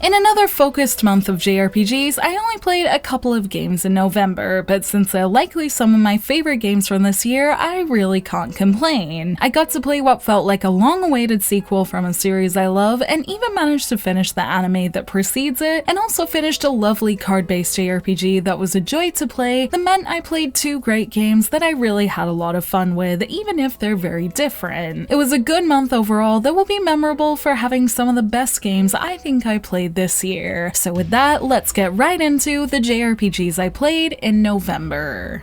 In another focused month of JRPGs, I only played a couple of games in November, but since they're likely some of my favorite games from this year, I really can't complain. I got to play what felt like a long-awaited sequel from a series I love, and even managed to finish the anime that precedes it, and also finished a lovely card-based JRPG that was a joy to play that meant I played two great games that I really had a lot of fun with, even if they're very different. It was a good month overall that will be memorable for having some of the best games I think I played this year. So with that, let's get right into the JRPGs I played in November.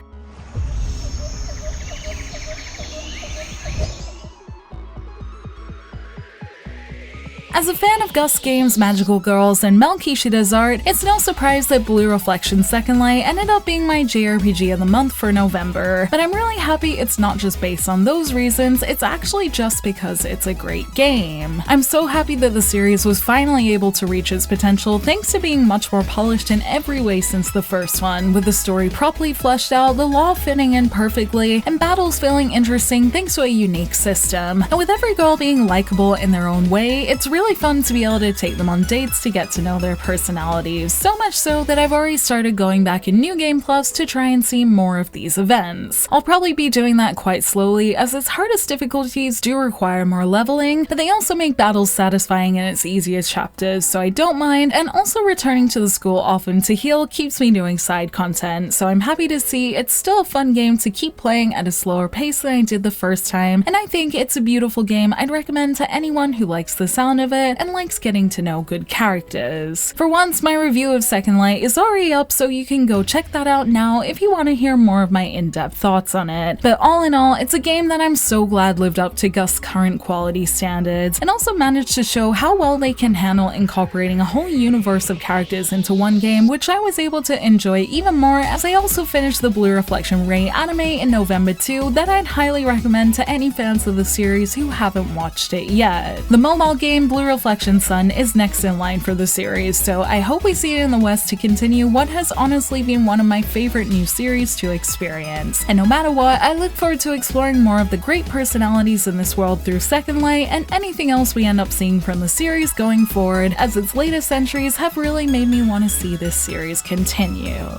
As a fan of Gus Games' Magical Girls and Mel Kishida's art, it's no surprise that Blue Reflection Second Light ended up being my JRPG of the month for November, but I'm really happy it's not just based on those reasons, it's actually just because it's a great game. I'm so happy that the series was finally able to reach its potential thanks to being much more polished in every way since the first one, with the story properly fleshed out, the lore fitting in perfectly, and battles feeling interesting thanks to a unique system. And with every girl being likable in their own way, it's really fun to be able to take them on dates to get to know their personalities, so much so that I've already started going back in New Game Plus to try and see more of these events. I'll probably be doing that quite slowly as its hardest difficulties do require more leveling, but they also make battles satisfying in its easiest chapters, so I don't mind, and also returning to the school often to heal keeps me doing side content, so I'm happy to see it's still a fun game to keep playing at a slower pace than I did the first time, and I think it's a beautiful game I'd recommend to anyone who likes the sound of it and likes getting to know good characters. For once, my review of Second Light is already up, so you can go check that out now if you want to hear more of my in-depth thoughts on it. But all in all, it's a game that I'm so glad lived up to Gus' current quality standards, and also managed to show how well they can handle incorporating a whole universe of characters into one game, which I was able to enjoy even more as I also finished the Blue Reflection Ray anime in November too, that I'd highly recommend to any fans of the series who haven't watched it yet. The mobile game Blue Reflection Sun is next in line for the series, so I hope we see it in the West to continue what has honestly been one of my favorite new series to experience. And no matter what, I look forward to exploring more of the great personalities in this world through Second Light and anything else we end up seeing from the series going forward, as its latest entries have really made me want to see this series continue.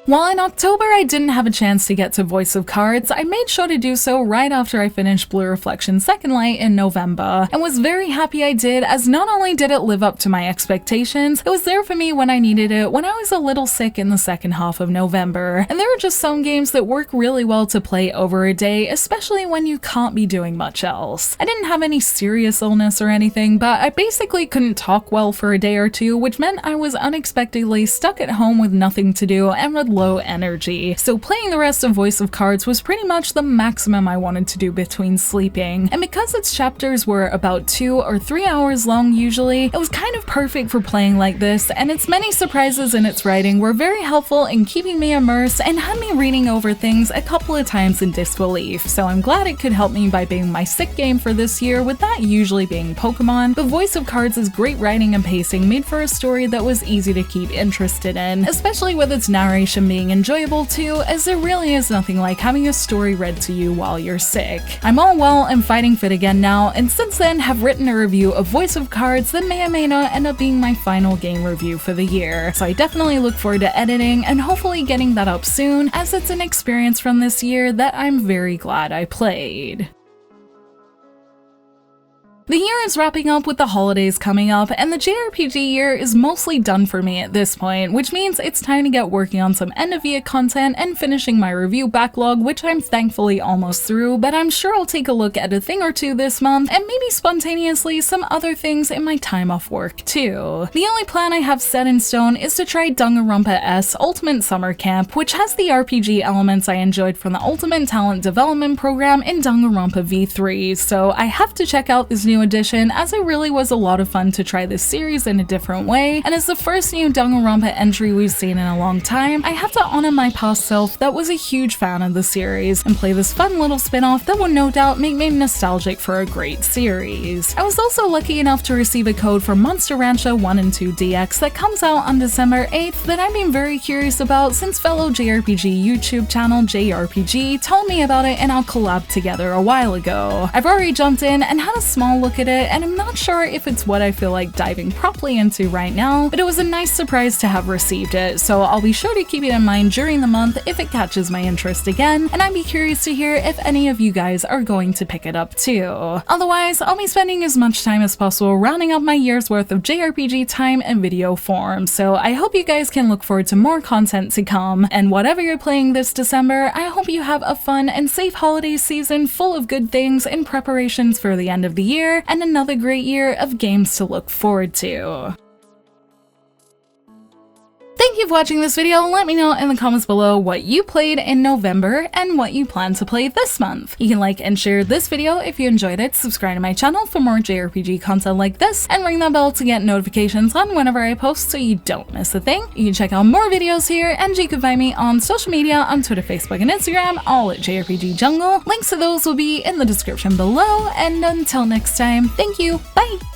While in October I didn't have a chance to get to Voice of Cards, I made sure to do so right after I finished Blue Reflection Second Light in November, and was very happy I did, as not only did it live up to my expectations, it was there for me when I needed it when I was a little sick in the second half of November. And there are just some games that work really well to play over a day, especially when you can't be doing much else. I didn't have any serious illness or anything, but I basically couldn't talk well for a day or two, which meant I was unexpectedly stuck at home with nothing to do and with low energy. So playing the rest of Voice of Cards was pretty much the maximum I wanted to do between sleeping. And because its chapters were about 2 or 3 hours long usually, it was kind of perfect for playing like this, and its many surprises in its writing were very helpful in keeping me immersed and had me reading over things a couple of times in disbelief. So I'm glad it could help me by being my sick game for this year, with that usually being Pokemon. But Voice of Cards' great writing and pacing made for a story that was easy to keep interested in, especially with its narration being enjoyable too, as there really is nothing like having a story read to you while you're sick. I'm all well and fighting fit again now, and since then have written a review of Voice of Cards that may or may not end up being my final game review for the year. So I definitely look forward to editing and hopefully getting that up soon, as it's an experience from this year that I'm very glad I played. The year is wrapping up with the holidays coming up, and the JRPG year is mostly done for me at this point, which means it's time to get working on some end-of-year content and finishing my review backlog, which I'm thankfully almost through, but I'm sure I'll take a look at a thing or two this month, and maybe spontaneously some other things in my time off work too. The only plan I have set in stone is to try Danganronpa S Ultimate Summer Camp, which has the RPG elements I enjoyed from the Ultimate Talent Development Program in Danganronpa V3, so I have to check out this new edition, as it really was a lot of fun to try this series in a different way, and as the first new Danganronpa entry we've seen in a long time, I have to honor my past self that was a huge fan of the series, and play this fun little spin-off that will no doubt make me nostalgic for a great series. I was also lucky enough to receive a code for Monster Rancher 1 and 2 DX that comes out on December 8th that I've been very curious about since fellow JRPG YouTube channel JRPG told me about it in our collab together a while ago. I've already jumped in and had a small look at it, and I'm not sure if it's what I feel like diving properly into right now, but it was a nice surprise to have received it, so I'll be sure to keep it in mind during the month if it catches my interest again, and I'd be curious to hear if any of you guys are going to pick it up too. Otherwise, I'll be spending as much time as possible rounding up my year's worth of JRPG time in video form, so I hope you guys can look forward to more content to come, and whatever you're playing this December, I hope you have a fun and safe holiday season full of good things in preparations for the end of the year, and another great year of games to look forward to. Thank you for watching this video. Let me know in the comments below what you played in November and what you plan to play this month. You can like and share this video if you enjoyed it, subscribe to my channel for more JRPG content like this, and ring that bell to get notifications on whenever I post so you don't miss a thing. You can check out more videos here, and you can find me on social media on Twitter, Facebook, and Instagram, all at JRPG Jungle. Links to those will be in the description below, and until next time, thank you, bye!